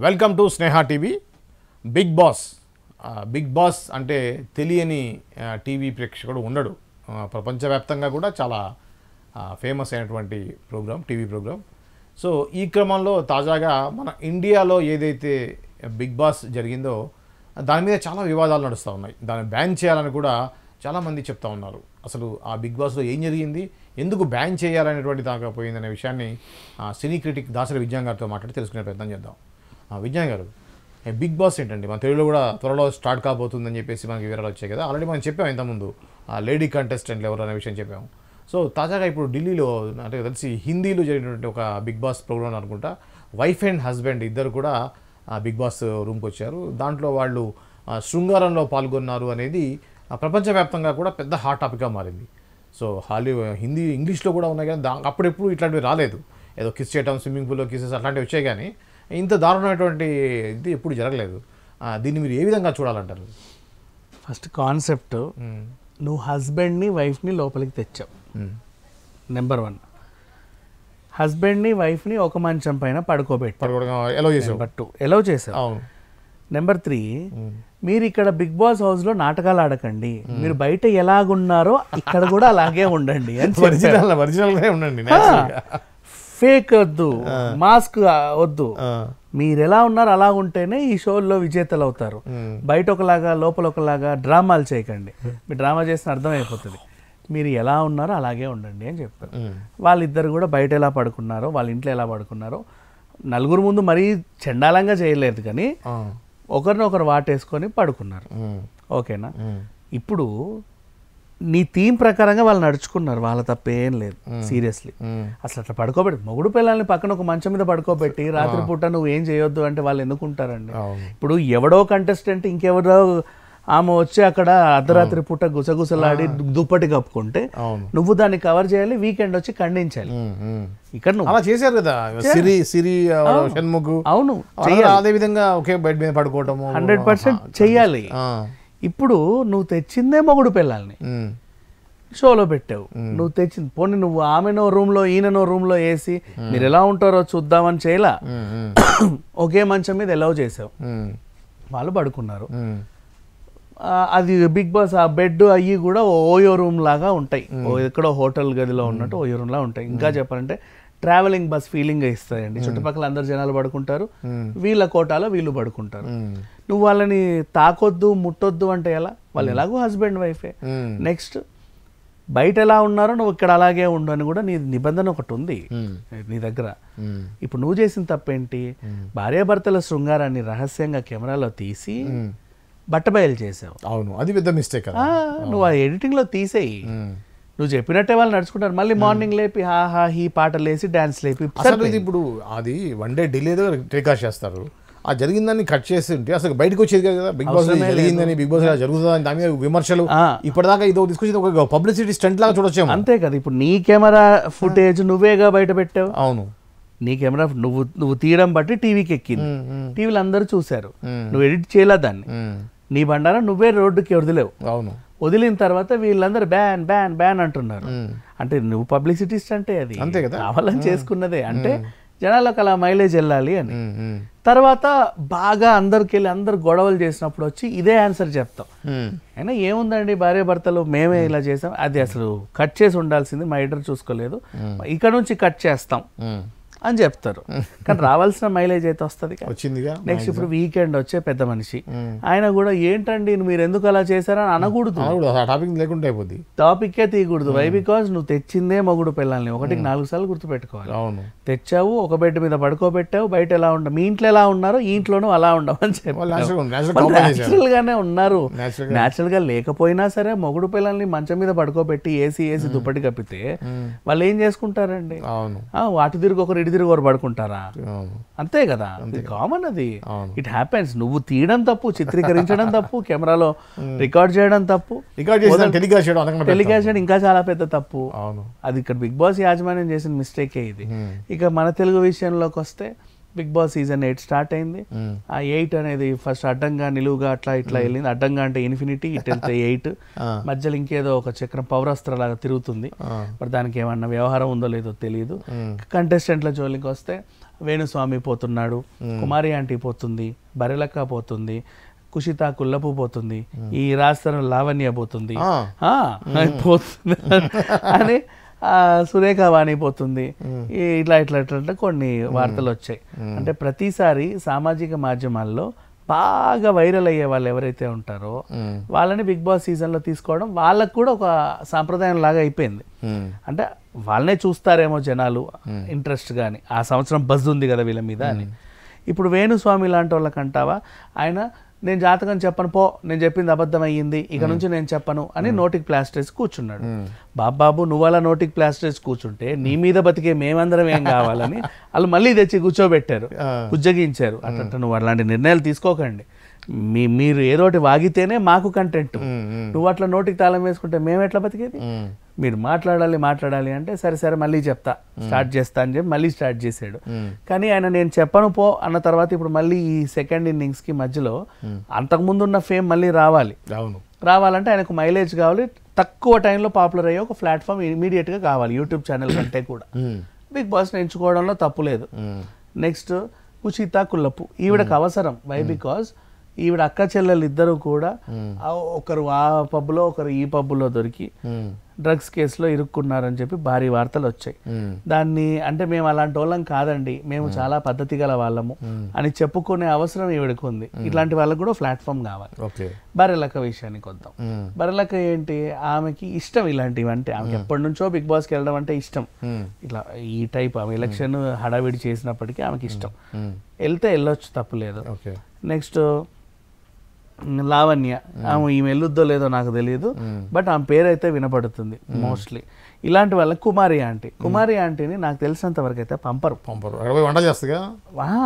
Welcome to Sneha TV. Bigg Boss అంటే తెలియని TV ప్రేక్షకుడు ఉండడు. ప్రపంచవ్యాప్తంగా కూడా చాలా ఫేమస్ అయినటువంటి టీవీ ప్రోగ్రామ్. సో ఈ క్రమంలో తాజాగా మన ఇండియాలో ఏదైతే బిగ్ బాస్ జరిగిందో దాని మీద చాలా వివాదాలు నడుస్తూ ఉన్నాయి. దాన్ని బ్యాన్ చేయాలని కూడా చాలామంది చెప్తా ఉన్నారు. అసలు ఆ బిగ్ బాస్లో ఏం జరిగింది, ఎందుకు బ్యాన్ చేయాలనేటువంటి దాకా పోయిందనే విషయాన్ని సినీ క్రిటిక్ దాసరి విజ్ఞాన్ గారితో మాట్లాడి తెలుసుకునే ప్రయత్నం చేద్దాం. విజ్ఞాన్ గారు, బిగ్ బాస్ ఏంటండి? మన తెలుగులో కూడా త్వరలో స్టార్ట్ కాబోతుందని చెప్పేసి మనకి వివరాలు వచ్చాయి కదా. ఆల్రెడీ మనం చెప్పాము ఇంతకుముందు లేడీ కంటెస్టెంట్లు ఎవరు అనే విషయం చెప్పాము. సో తాజాగా ఇప్పుడు ఢిల్లీలో అంటే తెలిసి హిందీలో జరిగినటువంటి ఒక బిగ్ బాస్ ప్రోగ్రామ్ అనుకుంటా, వైఫ్ అండ్ హస్బెండ్ ఇద్దరు కూడా బిగ్ బాస్ రూమ్కి వచ్చారు. దాంట్లో వాళ్ళు శృంగారంలో పాల్గొన్నారు అనేది ప్రపంచవ్యాప్తంగా కూడా పెద్ద హాట్ టాపిక్గా మారింది. సో హిందీ ఇంగ్లీష్లో కూడా ఉన్నాయి కానీ అప్పుడెప్పుడు ఇట్లాంటివి రాలేదు. ఏదో కిస్ చేయటం, స్విమ్మింగ్ పూల్లో కిసెస్ అట్లాంటివి వచ్చాయి కానీ ఇంత దారుణమైనటువంటి ఇది ఎప్పుడు జరగలేదు. దీన్ని మీరు ఏ విధంగా చూడాలంటారు? ఫస్ట్ కాన్సెప్ట్, నువ్వు హస్బెండ్ని వైఫ్ని లోపలికి తెచ్చావు. నెంబర్ 1, హస్బెండ్ని వైఫ్ని ఒక మంచం పైన పడుకోబెట్టావు. నెంబర్ 2, ఎలవ్ చేసావు. నెంబర్ 3, మీరు ఇక్కడ బిగ్ బాస్ హౌస్లో నాటకాలు ఆడకండి, మీరు బయట ఎలాగున్నారో ఇక్కడ కూడా అలాగే ఉండండి అని ఫేక్ వద్దు, మాస్క్ వద్దు, మీరు ఎలా ఉన్నారు అలా ఉంటేనే ఈ షోల్లో విజేతలు అవుతారు. బయట ఒకలాగా లోపల ఒకలాగా డ్రామాలు చేయకండి, మీరు డ్రామా చేసిన అర్థమైపోతుంది, మీరు ఎలా ఉన్నారో అలాగే ఉండండి అని చెప్పారు. వాళ్ళిద్దరు కూడా బయట ఎలా పడుకున్నారో, వాళ్ళ ఇంట్లో ఎలా పడుకున్నారో నలుగురు ముందు మరీ చండాలంగా చేయలేదు కానీ ఒకరినొకరు వాటేసుకొని పడుకున్నారు. ఓకేనా? ఇప్పుడు నీ థీమ్ ప్రకారంగా వాళ్ళు నడుచుకున్నారు, వాళ్ళ తప్పేం లేదు. సీరియస్లీ అసలు అట్లా పడుకోబెట్టి మొగుడు పిల్లల్ని పక్కన ఒక మంచం మీద పడుకోబెట్టి రాత్రిపూట నువ్వు ఏం చేయొద్దు అంటే వాళ్ళు ఎందుకుంటారండి? ఇప్పుడు ఎవడో కంటెస్టెంట్ ఇంకెవరో ఆమె వచ్చి అక్కడ అర్ధరాత్రి పూట గుసగుసలాడి దుప్పటి కప్పుకుంటే నువ్వు దాన్ని కవర్ చేయాలి, వీకెండ్ వచ్చి ఖండించాలి. ఇక్కడ నువ్వు అలా చేశారు కదా, అవును, అదే విధంగా ఒకే బెడ్ మీద పడుకోవటం 100% చెయ్యాలి. ఇప్పుడు నువ్వు తెచ్చిందే మొగుడు పిల్లల్ని షోలో పెట్టావు, నువ్వు తెచ్చింది పోనీ నువ్వు ఆమెనో రూమ్లో ఈయననో రూమ్లో వేసి మీరు ఎలా ఉంటారో చూద్దామని చేయలా, ఒకే మంచం మీద ఎలవ్ చేసావు, వాళ్ళు పడుకున్నారు. అది బిగ్ బాస్ ఆ బెడ్ అయ్యి కూడా ఓయో రూమ్ లాగా ఉంటాయి, ఎక్కడో హోటల్ గదిలో ఉన్నట్టు ఓయో రూమ్ లాగా ఉంటాయి. ఇంకా చెప్పాలంటే ట్రావెలింగ్ బస్ ఫీలింగ్ ఇస్తాయండి. చుట్టుపక్కల అందరు జనాలు పడుకుంటారు, వీళ్ళ కోటాలో వీళ్ళు పడుకుంటారు. నువ్వు వాళ్ళని తాకొద్దు ముట్టొద్దు అంటే ఎలా? వాళ్ళు ఎలాగో హస్బెండ్ వైఫే. నెక్స్ట్ బయట ఎలా ఉన్నారో నువ్వు ఇక్కడ అలాగే ఉండు అని కూడా నీ నిబంధన ఒకటి ఉంది నీ దగ్గర. ఇప్పుడు నువ్వు చేసిన తప్పేంటి? భార్యాభర్తల శృంగారాన్ని రహస్యంగా కెమెరాలో తీసి బట్టబయలు చేసావు. అవును, అది పెద్ద మిస్టేక్. నువ్వు ఆ ఎడిటింగ్ లో తీసేయి, నువ్వు చెప్పినట్టే వాళ్ళు నడుచుకుంటారు. మళ్ళీ మార్నింగ్ లేపి హా హీ పాటలు వేసి డాన్స్ లేపి. ఇప్పుడు అది 1 డే డిలే టేకాస్ట్ చేస్తారు. ఆ జరిగిందని కట్ చేసి ఉంటే అసలు బయటకు వచ్చేది కదా. బిగ్ బాస్ జరిగిందని, బిగ్ బాస్ జరుగుతుందని దాని మీద విమర్శలు ఇప్పటిదాకా ఇదో తీసుకొచ్చి ఒక పబ్లిసిటీ స్టంట్ లాగా చూడొచ్చాము. అంతే కదా. ఇప్పుడు నీ కెమెరా ఫుటేజ్ నువ్వేగా బయట పెట్టావు. అవును, నీ కెమెరా నువ్వు తీయడం బట్టి టీవీకి ఎక్కింది, టీవీలో అందరూ చూశారు. నువ్వు ఎడిట్ చేయలే దాన్ని, నీ బండారా నువ్వే రోడ్డుకి వదిలేవు. అవును, వదిలిన తర్వాత వీళ్ళందరూ బ్యాన్ బ్యాన్ బ్యాన్ అంటున్నారు. అంటే నువ్వు పబ్లిసిటీస్ట్ అంటే అది అంతే కదా, కావాలని చేసుకున్నదే. అంటే జనాలకు అలా మైలేజ్ వెళ్ళాలి అని. తర్వాత బాగా అందరు గొడవలు చేసినప్పుడు వచ్చి ఇదే ఆన్సర్ చెప్తాం. అయినా ఏముందండి, భార్యాభర్తలు మేమే ఇలా చేసాం, అది అసలు కట్ చేసి ఉండాల్సింది, మా ఎడిటర్ చూసుకోలేదు, ఇక్కడ నుంచి కట్ చేస్తాం అని చెప్తారు. కానీ రావాల్సిన మైలేజ్ అయితే వస్తుంది. నెక్స్ట్ ఇప్పుడు వీకెండ్ వచ్చే పెద్ద మనిషి ఆయన కూడా ఏంటండి మీరు ఎందుకు అలా చేశారని అనకూడదు, టాపిక్కే తీయకూడదు. వై? బికాజ్ నువ్వు తెచ్చిందే మొగుడు పిల్లల్ని 1-4 సార్లు గుర్తుపెట్టుకోవాలి. తెచ్చావు, ఒక బెడ్ మీద పడుకోబెట్టావు, బయట ఎలా ఉండ మీ ఇంట్లో ఎలా ఉన్నారో ఈ ఇంట్లోనూ అలా ఉండమని చెప్పి న్యాచురల్ గానే ఉన్నారు. న్యాచురల్ గా లేకపోయినా సరే మొగుడు పిల్లల్ని మంచం మీద పడుకోబెట్టి ఏసీ దుప్పటి కప్పితే వాళ్ళు ఏం చేసుకుంటారండి? వాటి తిరిగి ఒకరు ఇటు తిరిగి ఒకరు పడుకుంటారా? అంతే కదా, కామన్ అది. It happens. నువ్వు తీయడం తప్పు, చిత్రీకరించడం తప్పు, కెమెరాలో రికార్డ్ చేయడం తప్పు, టెలికాస్ట్ చేయడం ఇంకా చాలా పెద్ద తప్పు. అది ఇక్కడ బిగ్ బాస్ యాజమాన్యం చేసిన మిస్టేకే ఇది. ఇక మన తెలుగు విషయంలోకి వస్తే బిగ్ బాస్ సీజన్ 8 స్టార్ట్ అయింది. ఆ 8 అనేది ఫస్ట్ అడ్డంగా నిలువుగా అట్లా ఇట్లా వెళ్ళింది. అడ్డంగా అంటే ఇన్ఫినిటీ, ఇటు వెళ్తే 8, మధ్యలో ఇంకేదో ఒక చక్రం పౌరాస్త్ర లాగా తిరుగుతుంది. మరి దానికి ఏమన్నా వ్యవహారం ఉందో లేదో తెలియదు. కంటెస్టెంట్ల జోలికి వస్తే వేణుస్వామి పోతున్నాడు, కుమారి ఆంటీ పోతుంది, బరెలక్క పోతుంది, కుషిత కుల్లపు పోతుంది, ఈ రాజస్థానం లావణ్య పోతుంది పోతుంది అని సురేఖ వాణి పోతుంది. ఇట్లా ఇట్లా ఇట్లా కొన్ని వార్తలు వచ్చాయి. అంటే ప్రతిసారి సామాజిక మాధ్యమాల్లో బాగా వైరల్ అయ్యే వాళ్ళు ఎవరైతే ఉంటారో వాళ్ళని బిగ్ బాస్ సీజన్లో తీసుకోవడం వాళ్ళకు కూడా ఒక సాంప్రదాయం లాగా అయిపోయింది. అంటే వాళ్ళనే చూస్తారేమో జనాలు ఇంట్రెస్ట్ కానీ, ఆ సంవత్సరం బజ్ ఉంది కదా వీళ్ళ మీద అని. ఇప్పుడు వేణుస్వామి లాంటి వాళ్ళకంటావా, ఆయన నేను జాతకం చెప్పను పో, నేను చెప్పింది అబద్ధం అయ్యింది, ఇక నుంచి నేను చెప్పను అని నోటికి ప్లాస్టర్స్ కూర్చున్నాడు. బాబాబు నువ్వు అలా నోటికి ప్లాస్టర్స్ కూర్చుంటే నీ మీద బతికే మేమందరం ఏం కావాలని వాళ్ళు మళ్ళీ తెచ్చి కూర్చోబెట్టారు, ఉజ్జగించారు. అట్లా నువ్వు అలాంటి నిర్ణయాలు తీసుకోకండి, మీరు ఏదోటి వాగితేనే మాకు కంటెంట్, నువ్వు అట్లా నోటికి తాళం వేసుకుంటే మేము ఎట్లా బతికేది? మీరు మాట్లాడాలి అంటే సరే సరే మళ్ళీ చెప్తా, స్టార్ట్ చేస్తా అని చెప్పి మళ్ళీ స్టార్ట్ చేశాడు. కానీ ఆయన నేను చెప్పను పో అన్న తర్వాత ఇప్పుడు మళ్ళీ ఈ సెకండ్ ఇన్నింగ్స్కి మధ్యలో అంతకుముందు ఉన్న ఫేమ్ మళ్ళీ రావాలంటే ఆయనకు మైలేజ్ కావాలి, తక్కువ టైంలో పాపులర్ అయ్యే ఒక ప్లాట్ఫామ్ ఇమీడియట్గా కావాలి, యూట్యూబ్ ఛానల్ కంటే కూడా. బిగ్ బాస్ని ఎంచుకోవడంలో తప్పు లేదు. నెక్స్ట్ కుషిత కుల్లపు, ఈవిడకు అవసరం. వై? బికాజ్ ఈవిడ అక్క చెల్లెలు ఇద్దరు కూడా ఒకరు ఆ పబ్లో ఒకరు ఈ పబ్లో దొరికి డ్రగ్స్ కేసులో ఇరుక్కున్నారని చెప్పి భారీ వార్తలు వచ్చాయి. దాన్ని అంటే మేము అలాంటి వాళ్ళం కాదండి, మేము చాలా పద్ధతి గల వాళ్ళము అని చెప్పుకునే అవసరం ఈవిడకు ఉంది. ఇట్లాంటి వాళ్ళకు కూడా ప్లాట్ఫామ్ కావాలి. బరెలక్క విషయానికి వద్దాం. బరెలక్క ఏంటి, ఆమెకి ఇష్టం ఇలాంటివి అంటే, ఆమెకి ఎప్పటి నుంచో బిగ్ బాస్కి వెళ్ళడం అంటే ఇష్టం. ఇట్లా ఈ టైప్ ఆమె ఎలక్షన్ హడావిడి చేసినప్పటికీ ఆమెకి ఇష్టం, వెళ్తే వెళ్ళొచ్చు, తప్పులేదు. నెక్స్ట్ లావణ్య, ఈమె వెళ్ళొద్దో లేదో నాకు తెలియదు, బట్ ఆమె పేరు అయితే వినపడుతుంది మోస్ట్లీ. ఇలాంటి వాళ్ళకి కుమారి ఆంటీని నాకు తెలిసినంత వరకు అయితే పంపరు.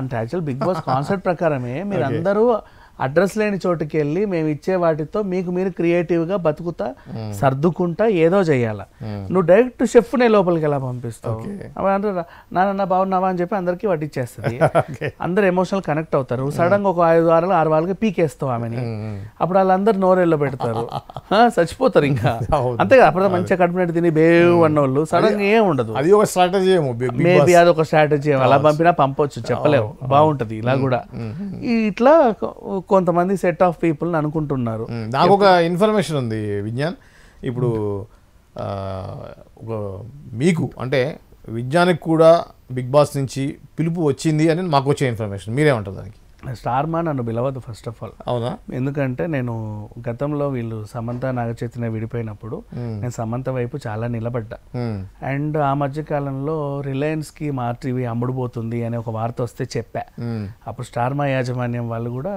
అంటే యాక్చువల్ బిగ్ బాస్ కాన్సెప్ట్ ప్రకారమే మీరు అందరూ అడ్రస్ లేని చోటుకి వెళ్ళి మేము ఇచ్చే వాటితో మీకు మీరు క్రియేటివ్గా బతుకుతా సర్దుకుంటా ఏదో చేయాలా. నువ్వు డైరెక్ట్ షెఫ్నే లోపలికి ఎలా పంపిస్తావు? అంటారు నాన్న బాగున్నావా అని చెప్పి అందరికీ వడ్డిచ్చేస్తుంది, అందరు ఎమోషనల్ కనెక్ట్ అవుతారు. సడన్ గా ఒక 5 వారాలు 6 వారాలుగా పీకేస్తావు ఆమెని, అప్పుడు వాళ్ళందరూ నోరెల్లో పెడతారు, చచ్చిపోతారు ఇంకా. అంతేగా అప్పుడు మంచిగా కడుపునట్టు తిని బేవ్ అన్నోళ్ళు సడన్ గా ఏం ఉండదు. అది ఒక స్ట్రాటజీ, మేబీ అది ఒక స్ట్రాటజీ, అలా పంపినా పంపొచ్చు, చెప్పలేవు, బాగుంటది ఇలా కూడా. ఇట్లా కొంతమంది సెట్ ఆఫ్ పీపుల్ అనుకుంటున్నారు. నాకు ఒక ఇన్ఫర్మేషన్ ఉంది విజ్ఞాన్, ఇప్పుడు మీకు అంటే విజ్ఞానికి కూడా బిగ్ బాస్ నుంచి పిలుపు వచ్చింది అని మాకు వచ్చే ఇన్ఫర్మేషన్, మీరేమంటారు దానికి? స్టార్ మా నన్ను పిలవద్దు ఫస్ట్ ఆఫ్ ఆల్. అవునా? ఎందుకంటే నేను గతంలో వీళ్ళు సమంత నాగచైతన్య విడిపోయినప్పుడు నేను సమంత వైపు చాలా నిలబడ్డా. అండ్ ఆ మధ్య కాలంలో రిలయన్స్కి మా టీవీ అమ్ముడుపోతుంది అనే ఒక వార్త వస్తే చెప్పా. అప్పుడు స్టార్ మా యాజమాన్యం వాళ్ళు కూడా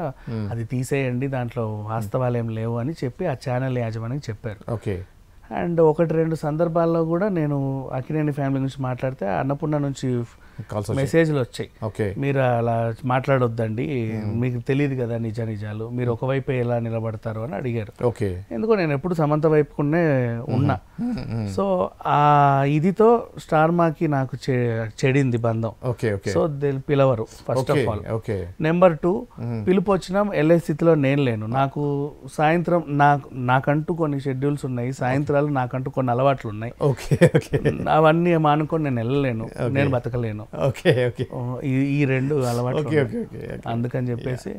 అది తీసేయండి, దాంట్లో వాస్తవాలు ఏం లేవు అని చెప్పి ఆ ఛానల్ యాజమాన్యం చెప్పారు. ఓకే. అండ్ 1-2 సందర్భాల్లో కూడా నేను అక్కినేని ఫ్యామిలీ నుంచి మాట్లాడితే అన్నపూర్ణ నుంచి మెసేజ్లు వచ్చాయి, మీరు అలా మాట్లాడొద్దండి, మీకు తెలియదు కదా నిజాలు, మీరు ఒకవైపు ఎలా నిలబడతారు అని అడిగారు. ఎందుకో నేను ఎప్పుడు సమంత వైపుకునే ఉన్నా. సో ఆ ఇదితో స్టార్ మాకి నాకు చెడింది బంధం. సో పిలవరు ఫస్ట్ ఆఫ్ ఆల్. నెంబర్ 2, పిలుపు వచ్చినా వెళ్ళే స్థితిలో నేను లేను. నాకు సాయంత్రం నాకంటూ కొన్ని షెడ్యూల్స్ ఉన్నాయి, సాయంత్రాలు నాకంటూ కొన్ని అలవాట్లు ఉన్నాయి, అవన్నీ మానుకొని నేను వెళ్ళలేను, నేను బతకలేను. ఈ 2 అలవాట్లు, అందుకని చెప్పేసి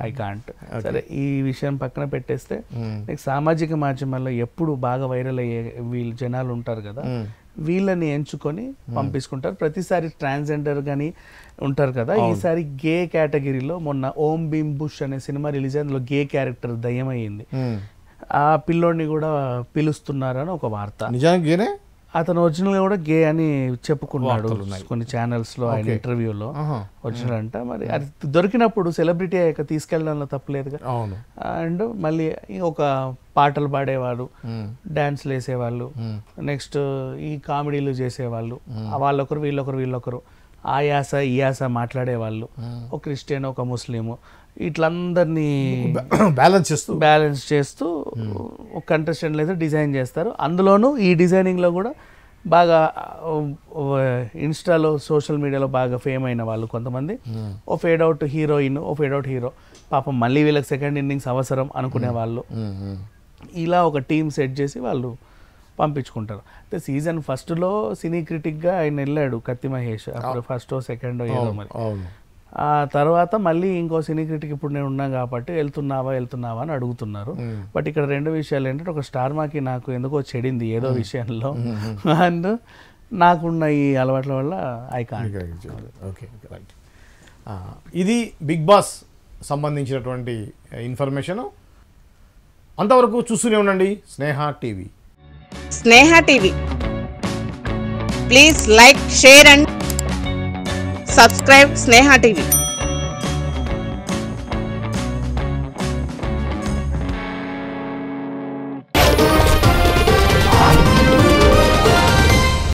ఐ కాంట్. సరే ఈ విషయం పక్కన పెట్టేస్తే, నెక్స్ట్ సామాజిక మాధ్యమాల్లో ఎప్పుడు బాగా వైరల్ అయ్యే వీళ్ళు జనాలు ఉంటారు కదా, వీళ్ళని ఎంచుకొని పంపించుకుంటారు. ప్రతిసారి ట్రాన్స్జెండర్ కానీ ఉంటారు కదా, ఈసారి గే కేటగిరీలో మొన్న ఓం భీమ్ బుష్ అనే సినిమా రిలీజ్ అయింది, అందులో గే క్యారెక్టర్ దయ్యమయ్యింది, ఆ పిల్లోడిని కూడా పిలుస్తున్నారని ఒక వార్త. నిజానికి గేనే? అతను ఒరిజినల్ కూడా గే అని చెప్పుకున్నాడు కొన్ని ఛానల్స్లో, ఆయన ఇంటర్వ్యూలో ఒరిజినల్ అంట. మరి అది దొరికినప్పుడు సెలబ్రిటీ అయ్యాక తీసుకెళ్ళడంలో తప్పలేదుగా. అండ్ మళ్ళీ ఒక పాటలు పాడేవాళ్ళు, డాన్స్లు వేసేవాళ్ళు, నెక్స్ట్ ఈ కామెడీలు చేసేవాళ్ళు, వాళ్ళొకరు వీళ్ళొకరు, ఆ యాస ఈ యాస మాట్లాడేవాళ్ళు, ఒక క్రిస్టియన్ ఒక ముస్లిము, ఇట్లందరినీ బ్యాలెన్స్ చేస్తూ ఒక కంటెస్టెంట్లు అయితే డిజైన్ చేస్తారు. అందులోనూ ఈ డిజైనింగ్లో కూడా బాగా ఇన్స్టాలో సోషల్ మీడియాలో బాగా ఫేమ్ అయిన వాళ్ళు కొంతమంది, ఓ ఫేడ్ అవుట్ హీరోయిన్, ఓ ఫేడ్ అవుట్ హీరో, పాపం మళ్ళీ వీళ్ళకి సెకండ్ ఇన్నింగ్స్ అవసరం అనుకునే వాళ్ళు, ఇలా ఒక టీం సెట్ చేసి వాళ్ళు పంపించుకుంటారు. అయితే సీజన్ ఫస్ట్లో సినీ క్రిటిక్గా ఆయన వెళ్ళాడు కత్తి మహేష్, అప్పుడు ఫస్టో సెకండో ఏదో మరి. ఆ తర్వాత మళ్ళీ ఇంకో సినీ క్రిటిక్ ఇప్పుడు నేను ఉన్నాను కాబట్టి వెళ్తున్నావా అని అడుగుతున్నారు. బట్ ఇక్కడ రెండు విషయాలు ఏంటంటే, ఒక స్టార్ మాకి నాకు ఎందుకో చెడింది ఏదో విషయంలో, అండ్ నాకున్న ఈ అలవాట్ల వల్ల ఐ కాంట్. Okay, right. ఇది బిగ్ బాస్ సంబంధించినటువంటి ఇన్ఫర్మేషన్. అంతవరకు చూస్తూనే ఉండండి Sneha TV. Sneha TV, please like, share and subscribe Sneha TV.